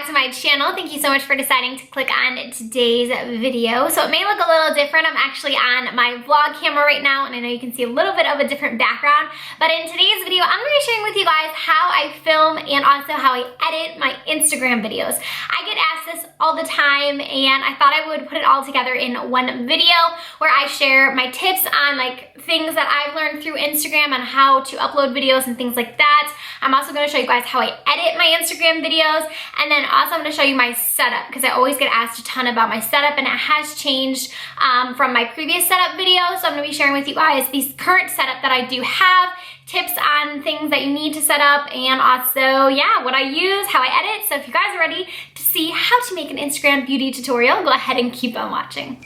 back to my channel. Thank you so much for deciding to click on today's video. So it may look a little different. I'm actually on my vlog camera right now, and I know you can see a little bit of a different background. But in today's video, I'm going to be sharing with you guys how I film and also how I edit my Instagram videos. I get asked this all the time, and I thought I would put it all together in one video where I share my tips on like things that I've learned through Instagram on how to upload videos and things like that. I'm also going to show you guys how I edit my Instagram videos, and then also I'm going to show you my setup because I always get asked a ton about my setup, and it has changed from my previous setup video. So I'm going to be sharing with you guys the current setup that I do have, tips on things that you need to set up, and also, yeah, what I use, how I edit. So if you guys are ready to see how to make an Instagram beauty tutorial, go ahead and keep on watching.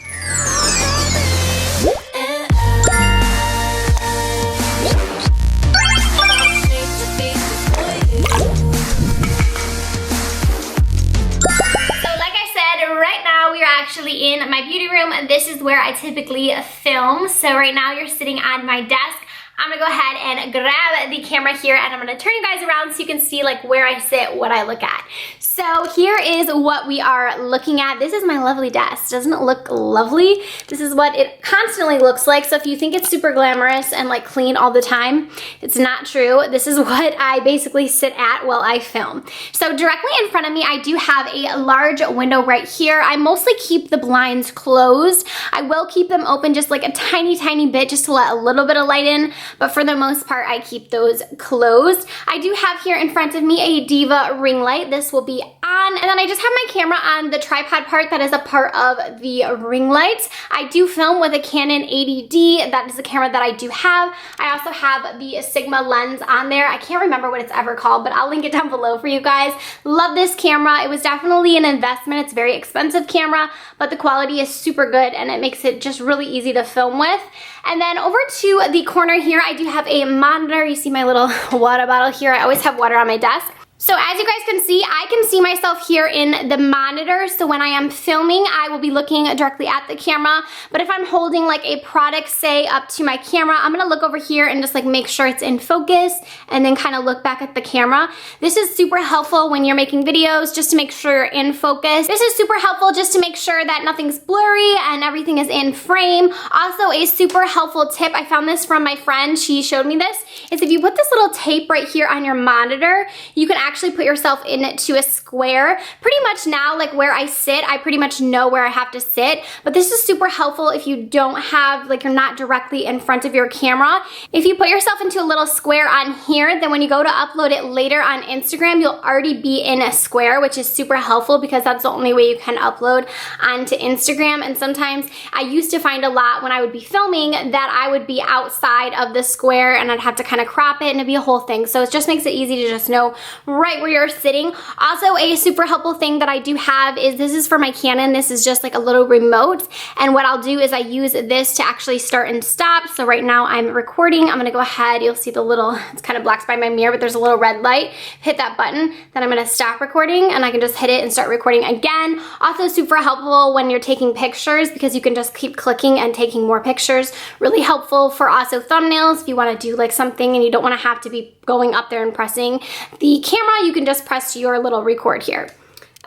Actually in my beauty room, and this is where I typically film. So right now you're sitting on my desk. I'm gonna go ahead and grab the camera here, and I'm gonna turn you guys around so you can see like where I sit, what I look at. So here is what we are looking at. This is my lovely desk. Doesn't it look lovely? This is what it constantly looks like. So if you think it's super glamorous and like clean all the time, it's not true. This is what I basically sit at while I film. So directly in front of me, I do have a large window right here. I mostly keep the blinds closed. I will keep them open just like a tiny bit just to let a little bit of light in, but for the most part, I keep those closed. I do have here in front of me a Diva ring light. This will be on, and then I just have my camera on the tripod part that is a part of the ring light. I do film with a Canon 80D. That is the camera that I do have. I also have the Sigma lens on there. I can't remember what it's ever called, but I'll link it down below for you guys. Love this camera. It was definitely an investment. It's a very expensive camera, but the quality is super good, and it makes it just really easy to film with. And then over to the corner here, I do have a monitor. You see my little water bottle here. I always have water on my desk. So as you guys can see, I can see myself here in the monitor. So when I am filming, I will be looking directly at the camera. But if I'm holding like a product, say, up to my camera, I'm gonna look over here and just like make sure it's in focus and then kind of look back at the camera. This is super helpful when you're making videos, just to make sure you're in focus. This is super helpful just to make sure that nothing's blurry and everything is in frame. Also, a super helpful tip, I found this from my friend, she showed me this, is if you put this little tape right here on your monitor, you can actually put yourself into a square. Pretty much now, like where I sit, I pretty much know where I have to sit, but this is super helpful if you don't have, like you're not directly in front of your camera. If you put yourself into a little square on here, then when you go to upload it later on Instagram, you'll already be in a square, which is super helpful because that's the only way you can upload onto Instagram. And sometimes I used to find a lot when I would be filming that I would be outside of the square and I'd have to kind of crop it and it'd be a whole thing. So it just makes it easy to just know right where you're sitting. Also, a super helpful thing that I do have is this is for my Canon. This is just like a little remote, and what I'll do is I use this to actually start and stop. So right now I'm recording. I'm gonna go ahead, you'll see the little, it's kind of blocked by my mirror, but there's a little red light. Hit that button, then I'm gonna stop recording and I can just hit it and start recording again. Also super helpful when you're taking pictures because you can just keep clicking and taking more pictures. Really helpful for also thumbnails if you wanna do like something and you don't wanna have to be going up there and pressing the camera, you can just press your little record here.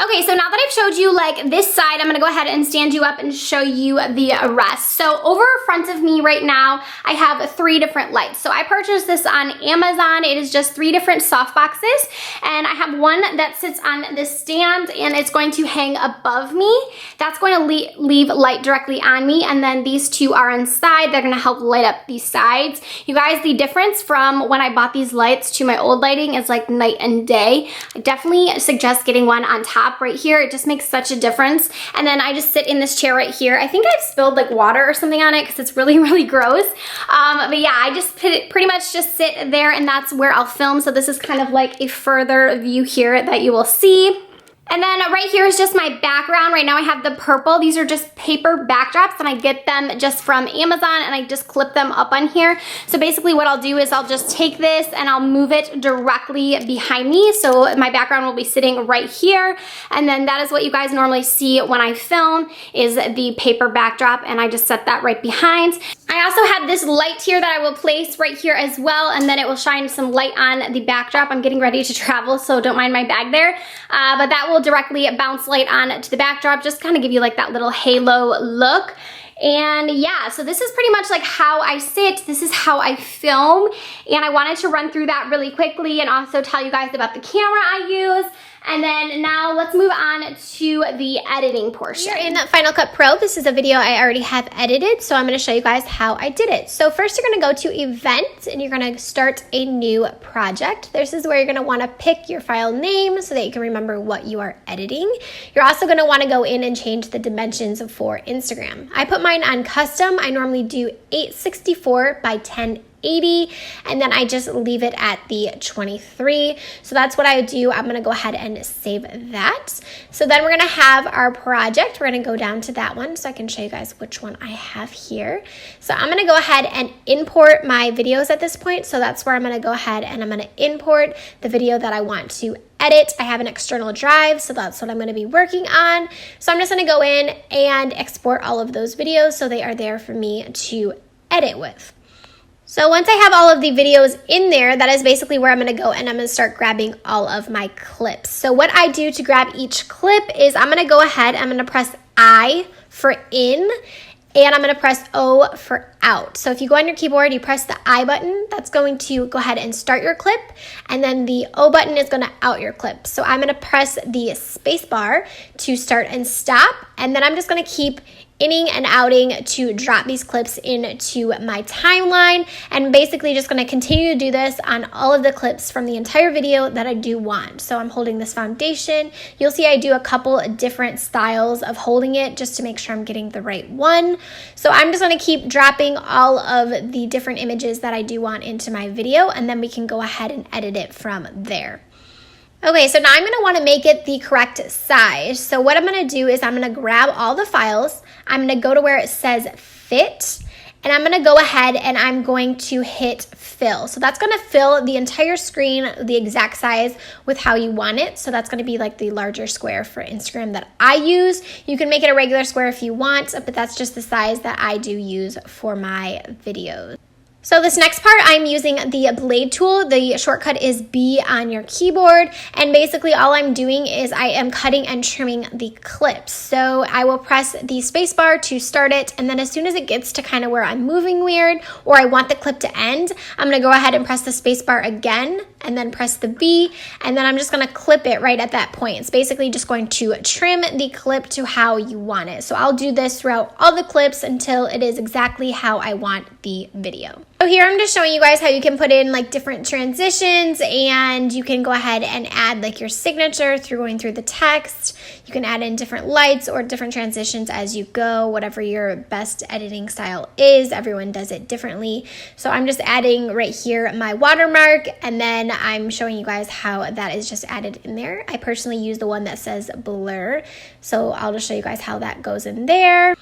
Okay, so now that I've showed you like this side, I'm gonna go ahead and stand you up and show you the rest. So over front of me right now, I have 3 different lights. So I purchased this on Amazon. It is just 3 different soft boxes, and I have one that sits on this stand and it's going to hang above me. That's going to leave light directly on me, and then these 2 are inside. They're gonna help light up these sides. You guys, the difference from when I bought these lights to my old lighting is like night and day. I definitely suggest getting one on top right here. It just makes such a difference. And then I just sit in this chair right here. I think I've spilled like water or something on it because it's really gross. But yeah, I just pretty much just sit there, and that's where I'll film. So this is kind of like a further view here that you will see. And then right here is just my background. Right now I have the purple. These are just paper backdrops, and I get them just from Amazon, and I just clip them up on here. So basically what I'll do is I'll just take this and I'll move it directly behind me. So my background will be sitting right here. And then that is what you guys normally see when I film, is the paper backdrop, and I just set that right behind. I also have this light here that I will place right here as well, and then it will shine some light on the backdrop. I'm getting ready to travel, so don't mind my bag there. But that will will directly bounce light on to the backdrop, just kind of give you like that little halo look. And yeah, so this is pretty much like how I sit. This is how I film. And I wanted to run through that really quickly and also tell you guys about the camera I use. And then now let's move on to the editing portion. Here in Final Cut Pro, this is a video I already have edited, so I'm going to show you guys how I did it. So first you're going to go to Event, and you're going to start a new project. This is where you're going to want to pick your file name so that you can remember what you are editing. You're also going to want to go in and change the dimensions for Instagram. I put mine on custom. I normally do 864 by 1080, and then I just leave it at the 23. So that's what I do. I'm gonna go ahead and save that. So then we're gonna have our project. We're gonna go down to that one so I can show you guys which one I have here. So I'm gonna go ahead and import my videos at this point. So that's where I'm gonna go ahead and I'm gonna import the video that I want to edit. I have an external drive, so that's what I'm going to be working on. So I'm just going to go in and export all of those videos so they are there for me to edit with. So once I have all of the videos in there, that is basically where I'm going to go and I'm going to start grabbing all of my clips. So what I do to grab each clip is I'm going to go ahead, I'm going to press I for in, and I'm going to press O for out. So if you go on your keyboard, you press the I button, that's going to go ahead and start your clip, and then the O button is going to out your clip. So I'm going to press the space bar to start and stop, and then I'm just going to keep inning and outing to drop these clips into my timeline, and basically just going to continue to do this on all of the clips from the entire video that I do want. So I'm holding this foundation. You'll see I do a couple different styles of holding it just to make sure I'm getting the right one. So I'm just going to keep dropping all of the different images that I do want into my video, and then we can go ahead and edit it from there. Okay, so now I'm going to want to make it the correct size. So what I'm going to do is I'm going to grab all the files. I'm going to go to where it says fit, and I'm going to go ahead and I'm going to hit fill. So that's going to fill the entire screen the exact size with how you want it. So that's going to be like the larger square for Instagram that I use. You can make it a regular square if you want, but that's just the size that I do use for my videos. So this next part, I'm using the blade tool. The shortcut is B on your keyboard, and basically all I'm doing is I am cutting and trimming the clips. So I will press the space bar to start it, and then as soon as it gets to kind of where I'm moving weird or I want the clip to end, I'm going to go ahead and press the space bar again and then press the B, and then I'm just going to clip it right at that point. It's basically just going to trim the clip to how you want it. So I'll do this throughout all the clips until it is exactly how I want the video. So here I'm just showing you guys how you can put in like different transitions, and you can go ahead and add like your signature through going through the text. You can add in different lights or different transitions as you go, whatever your best editing style is. Everyone does it differently. So I'm just adding right here my watermark, and then I'm showing you guys how that is just added in there. I personally use the one that says blur, so I'll just show you guys how that goes in there.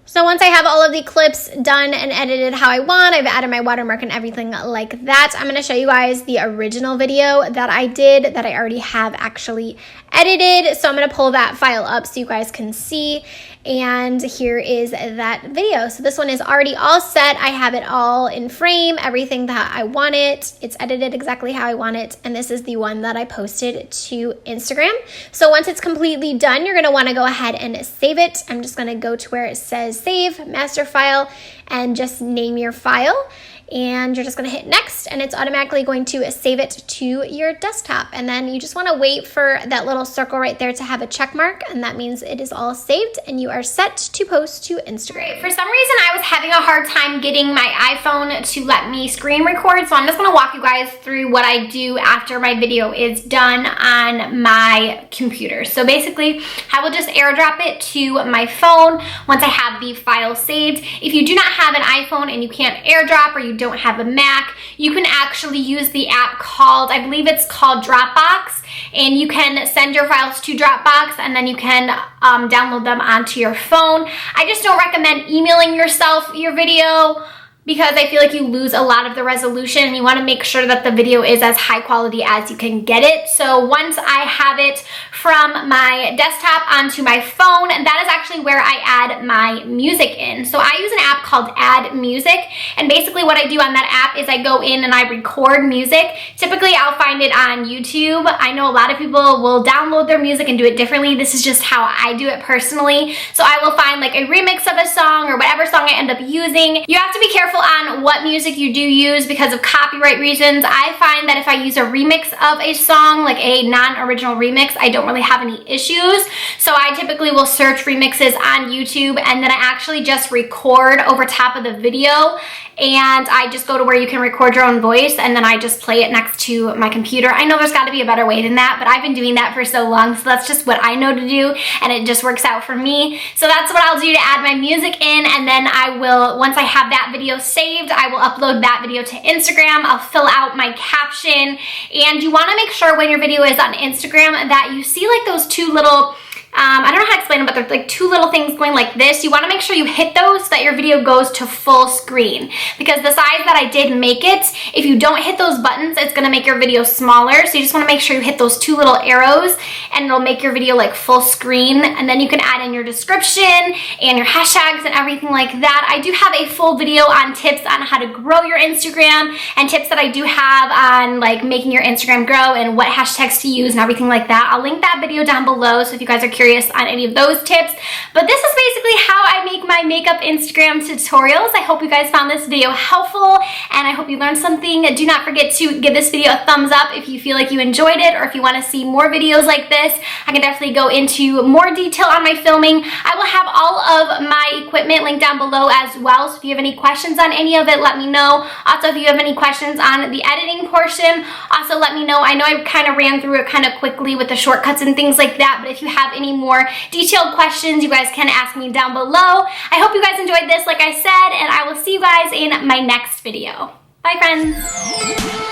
So once I have all of the clips done and edited how I want, I've added my watermark and everything like that, I'm going to show you guys the original video that I did that I already have actually edited. So I'm going to pull that file up so you guys can see. And here is that video. So this one is already all set. I have it all in frame, everything that I want it. It's edited exactly how I want it. And this is the one that I posted to Instagram. So once it's completely done, you're going to want to go ahead and save it. I'm just going to go to where it says save, master file, and just name your file. And you're just going to hit next, and it's automatically going to save it to your desktop. And then you just want to wait for that little circle right there to have a check mark, and that means it is all saved and you are set to post to Instagram. For some reason, I was having a hard time getting my iPhone to let me screen record, so I'm just going to walk you guys through what I do after my video is done on my computer. So basically, I will just airdrop it to my phone once I have the file saved. If you do not have an iPhone and you can't airdrop, or you don't have a Mac, you can actually use the app called, I believe it's called Dropbox, and you can send your files to Dropbox, and then you can download them onto your phone. I just don't recommend emailing yourself your video, because I feel like you lose a lot of the resolution, and you want to make sure that the video is as high quality as you can get it. So once I have it from my desktop onto my phone, and that is actually where I add my music in. So I use an app called Add Music, and basically what I do on that app is I go in and I record music. Typically I'll find it on YouTube. I know a lot of people will download their music and do it differently. This is just how I do it personally. So I will find like a remix of a song or whatever song I end up using. You have to be careful on what music you do use because of copyright reasons. I find that if I use a remix of a song, like a non-original remix, I don't really have any issues. So I typically will search remixes on YouTube, and then I actually just record over top of the video, and I just go to where you can record your own voice, and then I just play it next to my computer. I know there's got to be a better way than that, but I've been doing that for so long, so that's just what I know to do, and it just works out for me. So that's what I'll do to add my music in, and then I will, once I have that video saved, I will upload that video to Instagram. I'll fill out my caption, and you want to make sure when your video is on Instagram that you see like those two little, I don't know how to explain them, but they're like two little things going like this. You want to make sure you hit those so that your video goes to full screen, because the size that I did make it, if you don't hit those buttons, it's going to make your video smaller. So you just want to make sure you hit those two little arrows, and it'll make your video like full screen, and then you can add in your description and your hashtags and everything like that. I do have a full video on tips on how to grow your Instagram, and tips that I do have on like making your Instagram grow and what hashtags to use and everything like that. I'll link that video down below, so if you guys are curious on any of those tips. But this is basically how I make my makeup Instagram tutorials. I hope you guys found this video helpful, and I hope you learned something. Do not forget to give this video a thumbs up if you feel like you enjoyed it, or if you want to see more videos like this. I can definitely go into more detail on my filming. I will have all of my equipment linked down below as well, so if you have any questions on any of it, let me know. Also, if you have any questions on the editing portion, also let me know. I know I kind of ran through it kind of quickly with the shortcuts and things like that, but if you have any more detailed questions, you guys can ask me down below. I hope you guys enjoyed this, like I said, and I will see you guys in my next video. Bye, friends.